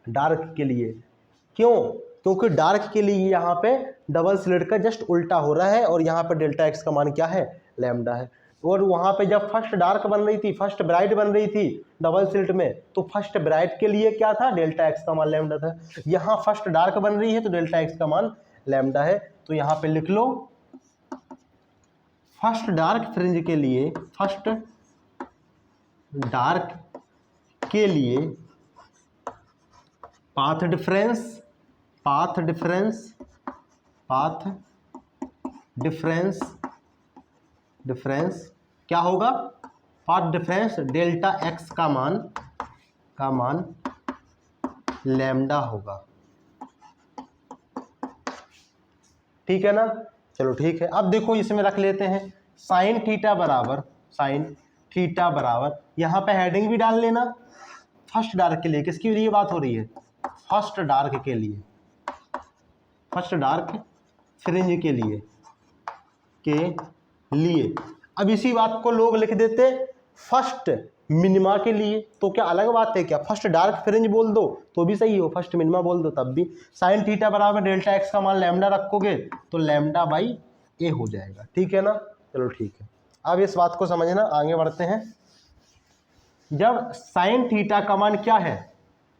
डार्क के लिए। क्यों, क्योंकि डार्क के लिए यहाँ पे डबल स्लिट का जस्ट उल्टा हो रहा है, और यहाँ पे डेल्टा एक्स का मान क्या है, लैम्डा है। और वहाँ पे जब फर्स्ट डार्क बन रही थी, फर्स्ट ब्राइट बन रही थी डबल स्लिट में, तो फर्स्ट ब्राइट के लिए क्या था, डेल्टा एक्स का मान लैम्डा था। यहाँ फर्स्ट डार्क बन रही है तो डेल्टा एक्स का मान लैम्डा है। तो यहाँ पे लिख लो, फर्स्ट डार्क फ्रिंज के लिए, फर्स्ट डार्क के लिए path difference, path difference, path difference, difference क्या होगा, पाथ डिफरेंस डेल्टा एक्स का मान लैम्डा होगा, ठीक है ना। चलो ठीक है, अब देखो इसमें रख लेते हैं साइन थीटा बराबर, साइन थीटा बराबर, यहाँ पे हेडिंग भी डाल लेना, फर्स्ट डार्क के लिए, किसकी लिए बात हो रही है, फर्स्ट डार्क के लिए, फर्स्ट डार्क फ्रिंज के लिए, अब इसी बात को लोग लिख देते फर्स्ट मिनिमा के लिए, तो क्या अलग बात है क्या, फर्स्ट डार्क फ्रिंज बोल दो तो भी सही हो, फर्स्ट मिनिमा बोल दो तब भी। साइन थीटा बराबर डेल्टा एक्स का मान लैम्डा रखोगे तो λ/a हो जाएगा, ठीक है ना। चलो ठीक है, अब इस बात को समझना, आगे बढ़ते हैं। जब साइन थीटा का मान क्या है,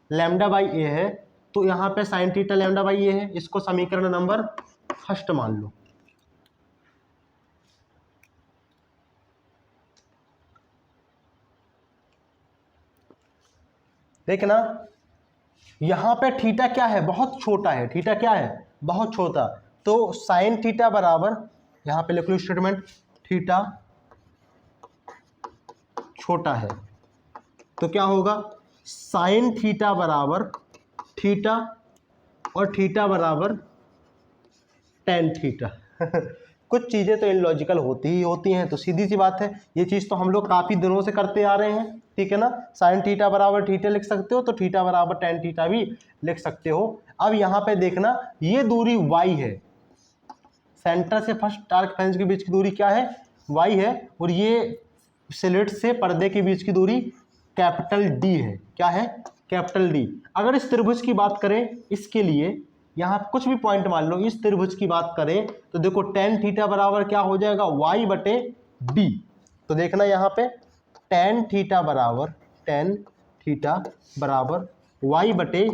λ/a है, तो यहाँ पे साइन थीटा λ/a है, इसको समीकरण नंबर फर्स्ट मान लो। देखना यहाँ पे थीटा क्या है, बहुत छोटा है, थीटा क्या है, बहुत छोटा, तो साइन थीटा बराबर, यहाँ पे लिख लो स्टेटमेंट, थीटा छोटा है तो क्या होगा, साइन थीटा बराबर थीटा और थीटा बराबर टेन थीटा। कुछ चीज़ें तो इलॉजिकल होती ही होती हैं, तो सीधी सी बात है, ये चीज़ तो हम लोग काफ़ी दिनों से करते आ रहे हैं, ठीक है ना। साइन थीटा बराबर थीटा लिख सकते हो तो थीटा बराबर टेन थीटा भी लिख सकते हो। अब यहाँ पे देखना, ये दूरी y है, सेंटर से फर्स्ट डार्क फ्रिंज के बीच की दूरी क्या है, y है, और ये स्लिट से पर्दे के बीच की दूरी कैपिटल D है, क्या है, कैपिटल D। अगर इस त्रिभुज की बात करें, इसके लिए यहाँ कुछ भी पॉइंट मान लो, इस त्रिभुज की बात करें तो देखो टेन थीटा बराबर क्या हो जाएगा, y बटे d। तो देखना यहाँ पे टेन थीटा बराबर y बटे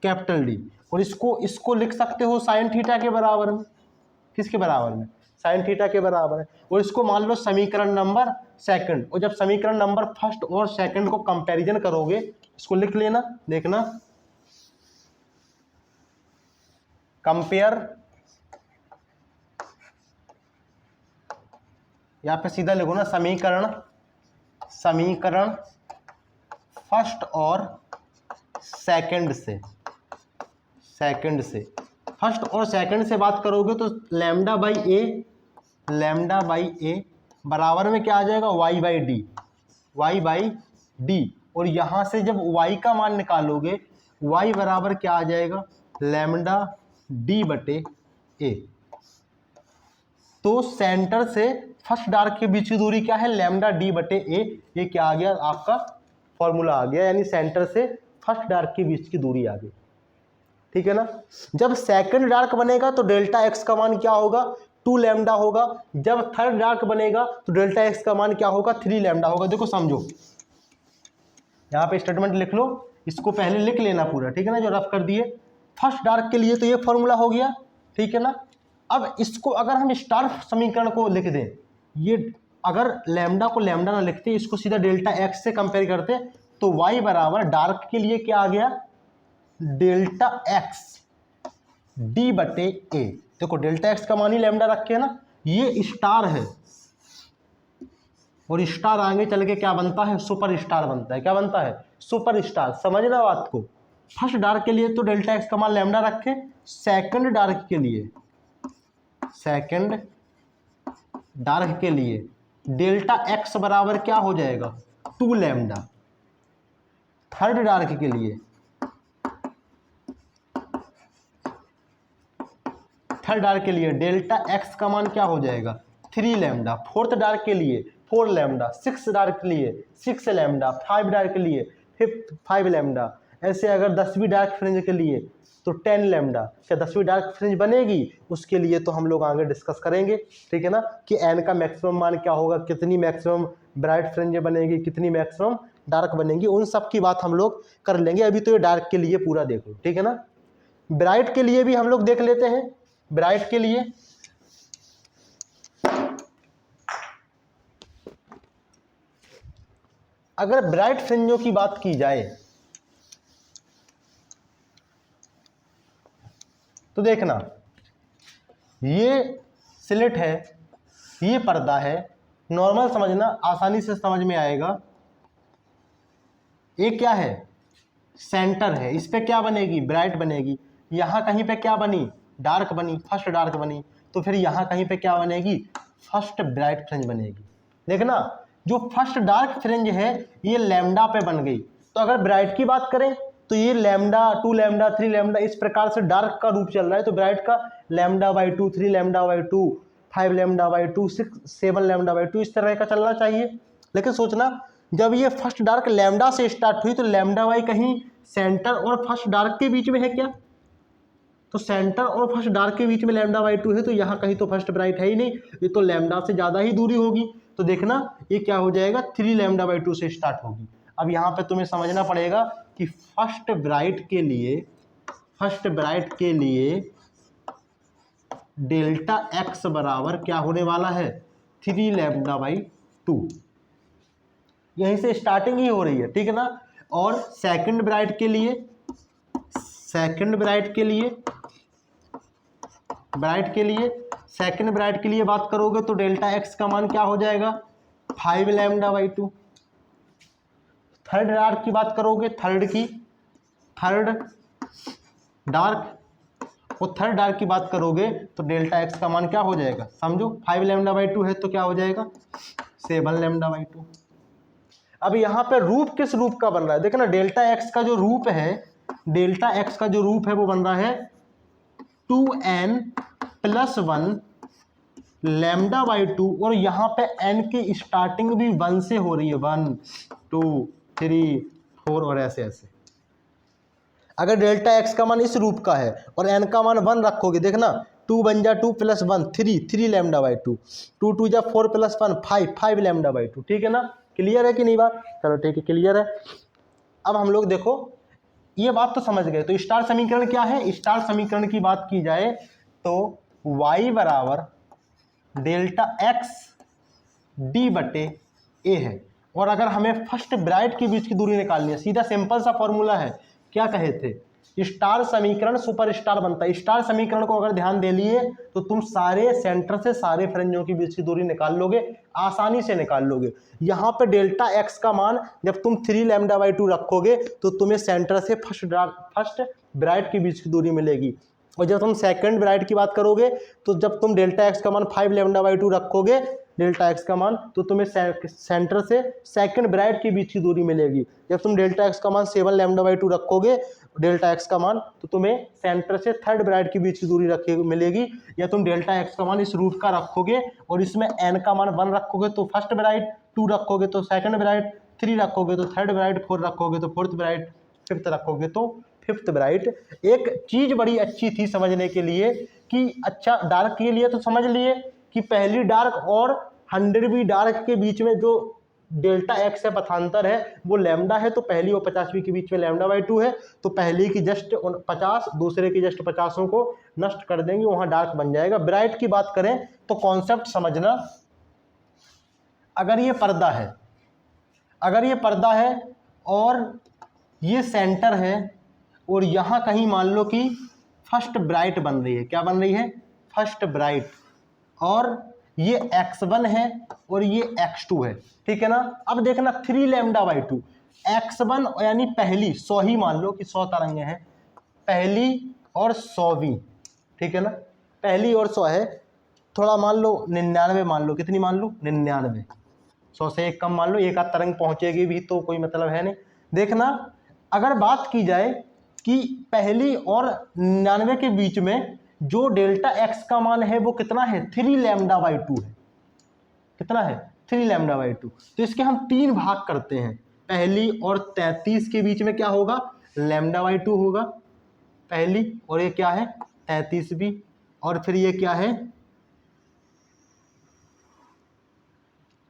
कैपिटल D, और इसको लिख सकते हो साइन थीटा के बराबर में, किसके बराबर में, साइन थीटा के बराबर है। और इसको मान लो समीकरण नंबर सेकंड, और जब समीकरण नंबर फर्स्ट और सेकंड को कंपैरिजन करोगे, इसको लिख लेना, देखना कंपेयर, या फिर सीधा लिखो ना समीकरण फर्स्ट और सेकंड से, फर्स्ट और सेकंड से बात करोगे तो लैम्डा बाई ए बराबर में क्या आ जाएगा, y बाई डी, और यहाँ से जब y का मान निकालोगे, y बराबर क्या आ जाएगा, लैम्डा डी बटे ए। तो सेंटर से फर्स्ट डार्क के बीच की दूरी क्या है, लैम्डा डी बटे ए, ये क्या आ गया, आपका फॉर्मूला आ गया, यानी सेंटर से फर्स्ट डार्क के बीच की दूरी आ गई, ठीक है ना। जब सेकंड डार्क बनेगा तो डेल्टा एक्स का मान क्या होगा, 2 लैम्डा होगा। जब थर्ड डार्क बनेगा तो डेल्टा एक्स का मान क्या होगा, 3 लैम्डा होगा। देखो समझो, यहाँ पे स्टेटमेंट लिख लो, इसको पहले लिख लेना पूरा, ठीक है ना, जो रफ कर दिए। फर्स्ट डार्क के लिए तो ये फॉर्मूला हो गया, ठीक है ना। अब इसको अगर हम स्टार समीकरण को लिख दें, ये अगर लैम्डा को लैम्डा ना लिखते, इसको सीधा डेल्टा एक्स से कंपेयर करते, तो y बराबर डार्क के लिए क्या आ गया, डेल्टा एक्स डी बटे ए। देखो डेल्टा एक्स का मान ही लैम्डा रखे है ना, ये स्टार है, और स्टार आगे चल के क्या बनता है, सुपर स्टार बनता है। क्या बनता है, सुपर स्टार। समझना बात को, फर्स्ट डार्क के लिए तो डेल्टा एक्स का मान लैम्डा रखे, सेकंड डार्क के लिए डेल्टा एक्स बराबर क्या हो जाएगा, 2 लैम्डा। थर्ड डार्क के लिए डेल्टा एक्स का मान क्या हो जाएगा, 3 लैम्डा। फोर्थ डार्क के लिए 4 लैम्डा, 6 डार्क के लिए 6 लैम्डा, 5 डार्क के लिए 5 लैम्डा। ऐसे अगर 10वीं डार्क फ्रिंज के लिए तो 10 लैम्डा। क्या 10वीं डार्क फ्रिंज बनेगी, उसके लिए तो हम लोग आगे डिस्कस करेंगे, ठीक है ना, कि एन का मैक्सिमम मान क्या होगा, कितनी मैक्सिमम ब्राइट फ्रिंज बनेगी, कितनी मैक्सिमम डार्क बनेगी, उन सब की बात हम लोग कर लेंगे। अभी तो ये डार्क के लिए पूरा देख लो, ठीक है ना। ब्राइट के लिए भी हम लोग देख लेते हैं। ब्राइट के लिए अगर ब्राइट फ्रिंजों की बात की जाए तो देखना, ये स्लिट है, ये पर्दा है, नॉर्मल समझना, आसानी से समझ में आएगा। ये क्या है, सेंटर है, इस पे क्या बनेगी, ब्राइट बनेगी। यहाँ कहीं पे क्या बनी, डार्क बनी, फर्स्ट डार्क बनी, तो फिर यहाँ कहीं पे क्या बनेगी, फर्स्ट ब्राइट फ्रिंज बनेगी। देखना, जो फर्स्ट डार्क फ्रिंज है ये लैम्डा पे बन गई, तो अगर ब्राइट की बात करें तो ये लैम्डा, 2 लैम्डा, 3 लैम्डा, इस प्रकार से डार्क का रूप चल रहा है। तो ब्राइट का lambda by 2, 3 lambda by 2, 5 lambda by 2, 6, 7 lambda by 2, इस तरह का चलना चाहिए। लेकिन सोचना, जब ये फर्स्ट डार्क लैम्डा से स्टार्ट हुई तो लैम्डा बाई कहीं सेंटर और फर्स्ट डार्क के बीच में है क्या, तो सेंटर और फर्स्ट डार्क के बीच में लैम्डा बाई 2 है, तो यहाँ कहीं तो फर्स्ट ब्राइट है ही नहीं, ये तो लैम्डा से ज़्यादा ही दूरी होगी। तो देखना ये क्या हो जाएगा, 3 लैम्डा बाई 2 से स्टार्ट होगी। अब यहाँ पे तुम्हें समझना पड़ेगा कि फर्स्ट ब्राइट के लिए डेल्टा एक्स बराबर क्या होने वाला है, 3 लैम्डा बाई 2। यहीं से स्टार्टिंग ही हो रही है, ठीक है ना। और सेकंड ब्राइट के लिए सेकंड ब्राइट के लिए बात करोगे तो डेल्टा एक्स का मान क्या हो जाएगा 5 लैम्डा बाई 2। थर्ड डार्क की बात करोगे, थर्ड डार्क की बात करोगे तो डेल्टा एक्स का मान क्या हो जाएगा, समझो 5 लैम्डा बाई 2 है तो क्या हो जाएगा 7 लैम्डा बाई 2। अब यहाँ पे रूप किस रूप का बन रहा है, देखना डेल्टा एक्स का जो रूप है वो बन रहा है 2n + 1 लैम्डा बाई 2 और यहाँ पे n की स्टार्टिंग भी 1 से हो रही है, 1 2 3 4 और ऐसे ऐसे। अगर डेल्टा एक्स का मान इस रूप का है और n का मान 1 रखोगे, देखना 2 बन जा 2 + 1 3 लैम्डा बाई 2, 2 2 जा 4 + 1 5 लैम्डा बाई 2। ठीक है ना, क्लियर है कि नहीं बात, चलो ठीक है क्लियर है। अब हम लोग देखो ये बात तो समझ गए, तो स्टार समीकरण क्या है, स्टार समीकरण की बात की जाए तो y बराबर डेल्टा एक्स डी बटे ए है। और अगर हमें फर्स्ट ब्राइट के बीच की दूरी निकालनी है, सीधा सिंपल सा फॉर्मूला है, क्या कहे थे, स्टार समीकरण सुपर स्टार बनता है। स्टार समीकरण को अगर ध्यान दे लिए तो तुम सारे सेंटर से सारे फ्रेंजों के बीच की दूरी निकाल लोगे, आसानी से निकाल लोगे। यहाँ पे डेल्टा एक्स का मान जब तुम 3 लैम्डा बाई 2 रखोगे तो तुम्हें सेंटर से फर्स्ट ब्राइट के बीच की दूरी मिलेगी। और जब तुम सेकंड ब्राइट की बात करोगे तो जब तुम डेल्टा एक्स का मान 5 लैम्डा बाई 2 रखोगे डेल्टा एक्स का मान, तो तुम्हें सेंटर से सेकंड ब्राइट के बीच की दूरी मिलेगी। जब तुम डेल्टा एक्स का मान 7 लैम्डा बाई 2 रखोगे डेल्टा एक्स का मान, तो तुम्हें सेंटर से थर्ड ब्राइट के बीच की दूरी मिलेगी। या तुम डेल्टा एक्स का मान इस रूट का रखोगे और इसमें n का मान 1 रखोगे तो फर्स्ट ब्राइट, 2 रखोगे तो सेकंड ब्राइट, 3 रखोगे तो थर्ड ब्राइट, 4 रखोगे तो फोर्थ ब्राइट, 5th रखोगे तो फिफ्थ ब्राइट। एक चीज बड़ी अच्छी थी समझने के लिए कि अच्छा डार्क के लिए तो समझ लिए कि पहली डार्क और 100वीं डार्क के बीच में जो डेल्टा एक्स है पथांतर है वो लैम्डा है, तो पहली और 50वीं के बीच में लैम्डा बाई 2 है, तो पहली की जस्ट 50 दूसरे की जस्ट 50 को नष्ट कर देंगे, वहां डार्क बन जाएगा। ब्राइट की बात करें तो कॉन्सेप्ट समझना, अगर ये पर्दा है और ये सेंटर है और यहां कहीं मान लो कि फर्स्ट ब्राइट बन रही है, क्या बन रही है फर्स्ट ब्राइट, और ये x1 है और ये x2 है, ठीक है ना। अब देखना 3 लैम्डा बाई 2 x1 यानी पहली 100 ही मान लो कि 100 तरंगें हैं, पहली और 100वीं, ठीक है ना, पहली और 100 है, थोड़ा मान लो 99 मान लो, कितनी मान लो 99, 100 से एक कम मान लो, एक आध तरंग पहुंचेगी भी तो कोई मतलब है नहीं। देखना अगर बात की जाए कि पहली और 99 के बीच में जो डेल्टा एक्स का मान है वो कितना है 3 लैम्डा बाई 2 है, कितना है 3 लैम्डा बाई 2। तो इसके हम 3 भाग करते हैं, पहली और 33 के बीच में क्या होगा लैम्डा बाई 2 होगा पहली, और ये क्या है 33वीं, और फिर ये क्या है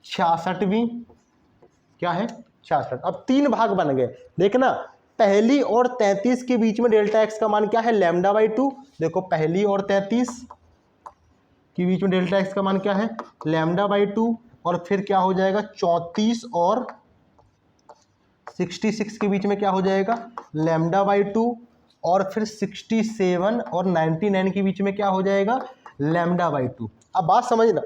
66वीं, क्या है 66। अब 3 भाग बन गए। देखना पहली और 33 के बीच में डेल्टा एक्स का मान क्या है लैम्डा बाई 2, देखो पहली और 33 के बीच में डेल्टा एक्स का मान क्या है लैम्डा बाई 2, और फिर क्या हो जाएगा 34 और 66 के बीच में क्या हो जाएगा लैम्डा बाई 2, और फिर 67 और 99 के बीच में क्या हो जाएगा लैम्डा बाई 2। अब बात समझना,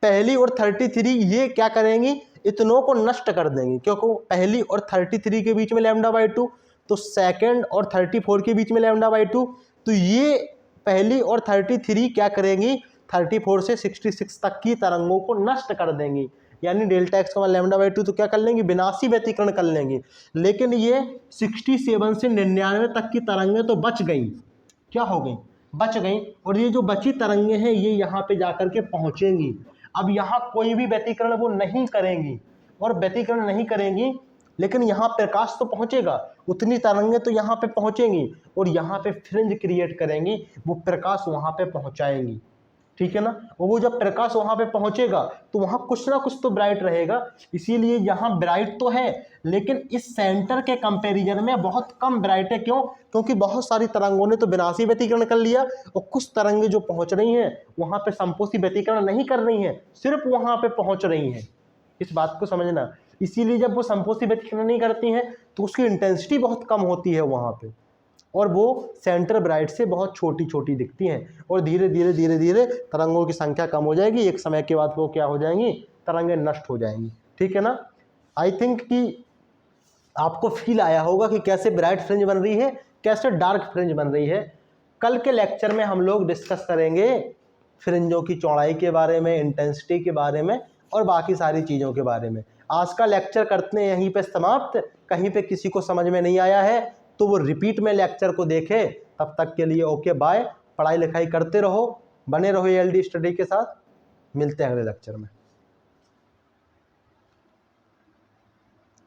पहली और 33 ये क्या करेंगी इतनों को नष्ट कर देंगी, क्योंकि पहली और 33 के बीच में लैम्डा बाई 2, तो सेकंड और 34 के बीच में लैम्डा बाई 2, तो ये पहली और 33 क्या करेंगी 34 से 66 तक की तरंगों को नष्ट कर देंगी, यानी डेल्टा एक्स का लैम्डा बाई 2 तो क्या कर लेंगी विनाशी व्यतिकरण कर लेंगी। लेकिन ये 67 से 99 तक की तरंगें तो बच गई, क्या हो गई बच गई, और ये जो बची तरंगें हैं ये यहाँ पे जाकर के पहुंचेंगी। अब यहाँ कोई भी व्यतिकरण वो नहीं करेंगी, और व्यतिकरण नहीं करेंगी लेकिन यहाँ प्रकाश तो पहुंचेगा, उतनी तरंगें तो यहाँ पे पहुंचेंगी और यहाँ पे फ्रिंज क्रिएट करेंगी, वो प्रकाश वहाँ पे पहुंचाएंगी, ठीक है ना। और वो जब प्रकाश वहाँ पे पहुंचेगा तो वहाँ कुछ ना कुछ तो ब्राइट रहेगा, इसीलिए यहाँ ब्राइट तो है लेकिन इस सेंटर के कंपैरिजन में बहुत कम ब्राइट है। क्यों, क्योंकि बहुत सारी तरंगों ने तो विनाशी व्यतिकरण कर लिया और कुछ तरंगें जो पहुंच रही हैं वहाँ पे संपोषी व्यतिकरण नहीं कर रही हैं, सिर्फ वहाँ पे पहुंच रही हैं। इस बात को समझना, इसीलिए जब वो संपोषी व्यतिकरण नहीं करती हैं तो उसकी इंटेंसिटी बहुत कम होती है वहाँ पे, और वो सेंटर ब्राइट से बहुत छोटी छोटी दिखती हैं, और धीरे धीरे धीरे धीरे तरंगों की संख्या कम हो जाएगी, एक समय के बाद वो क्या हो जाएंगी, तरंगें नष्ट हो जाएंगी। ठीक है ना। आई थिंक कि आपको फील आया होगा कि कैसे ब्राइट फ्रिंज बन रही है, कैसे डार्क फ्रिंज बन रही है। कल के लेक्चर में हम लोग डिस्कस करेंगे फ्रिंजों की चौड़ाई के बारे में, इंटेंसिटी के बारे में और बाकी सारी चीज़ों के बारे में। आज का लेक्चर करते हैं यहीं पे समाप्त। कहीं पे किसी को समझ में नहीं आया है तो वो रिपीट में लेक्चर को देखे। तब तक के लिए ओके बाय। पढ़ाई लिखाई करते रहो, बने रहो एलडी स्टडी के साथ। मिलते हैं अगले लेक्चर में।